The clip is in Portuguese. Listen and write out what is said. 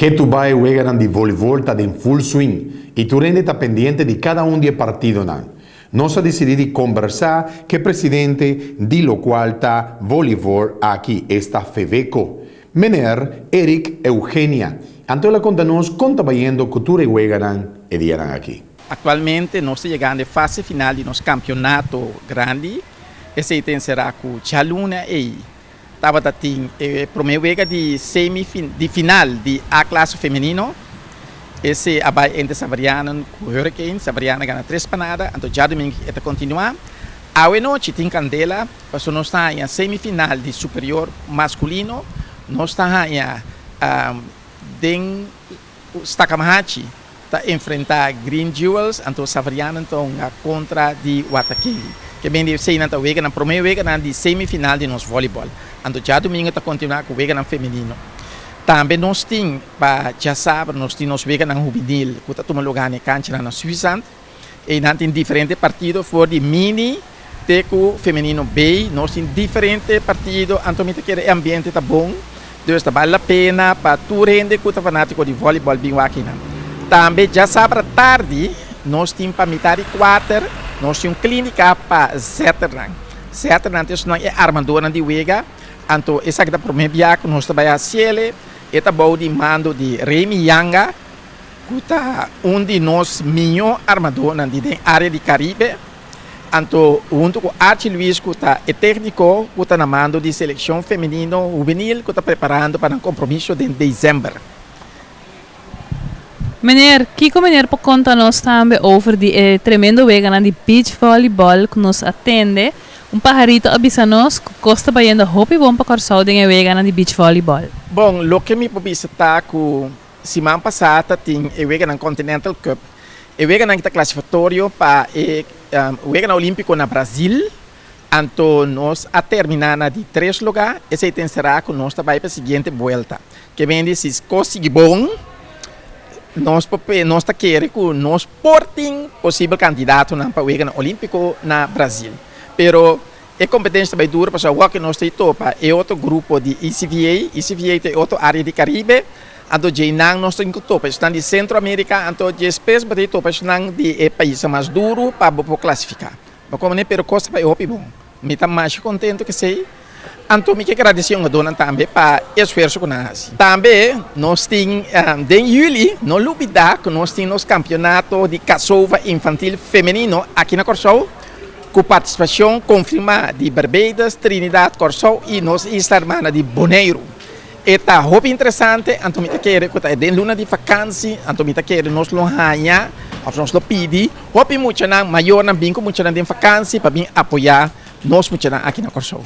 Que tu vai juegan de voleibol está en full swing y tu rende está pendiente de cada un de partido. Nós decidimos conversar que presidente de lo qual está voleibol aqui está Feveco, Mener Eric Eugenia. Então ela conta-nos como está indo cultura e juegan e dieran aqui. Atualmente nós estamos chegando à fase final do nosso campeonato grande. Esse item será com Chaluna e estava tem primeira de final de A classe feminino. Esse abai entre Savariana com Hurricane, Savariana ganha 3 panadas, então já domingo está continuar. A noite tem Candela, porque nós estamos em semifinal de superior masculino, nós estamos em Stakamahachi, está enfrentar Green Jewels, então Savariana então contra de Watakili. Que bem de ser na primeira vez de semifinal de nosso voleibol. Então já domingo está continuar com o vega feminino. Também nós temos, já sabe, nós temos vega juvenil, que está tomando lugar na cancha na Suíça. E nós temos diferentes partidos, for de mini, teco feminino B, nós temos diferentes partidos, então o ambiente está bom, então está vale a pena para tu rende que está fanático de voleibol bem aqui. Também já sabe, à tarde, nós temos para metade 4, nós temos clínica para Zetterland. Zetterland é armadora de Wega. Então, essa é a primeira vez que nós trabalhamos a Ciele. Esta é de mando de Remy Yanga, que está de nós melhores armadores da área de Caribe. Então, junto com Archie Luiz, que é técnico, que está na mando de seleção feminina juvenil, que está preparando para um compromisso de dezembro. Meneer, Kiko meneer pode contar-nos também over de tremendo vega de beach volleyball que nos atende. Pajarito avisa-nos que costa baiando hopi bom para correr em vega de beach volleyball. Bom, o que me pode visitar que semana passada tem o vega na Continental Cup. O vega na classificatório para o vega olímpico na Brasil. Então, nós a terminar de 3 lugares, esse item será que nós vai para a seguinte volta. Que vem de se conseguir bom, nós queremos que nós portem possível candidato para o vega olímpico na Brasil. Pero a competência vai dura para o que nós temos é outro grupo de ICVA é outra área de Caribe, então já não nós temos que estão de Centro-América, então já espécie para topa estão de país mais duro para classificar. Mas como nem pero costa vai hopi bom, me está mais contente que sei. Então me que agradecer a dona também para o esforço que nós. Também nós temos em julho, não olvidar que nós temos o campeonato de caçova infantil feminino aqui na Corsol. Com participação confirmada de Barbados, Trinidad, Corsol e nossa irmã de Bonaire. Está muito interessante, então me quer que é de luna de vacância, então me quer nós lo ganha, nós lo pedi, muito muito na maior na bingo muito na de vacância para bem apoiar nós muito aqui na Corsol.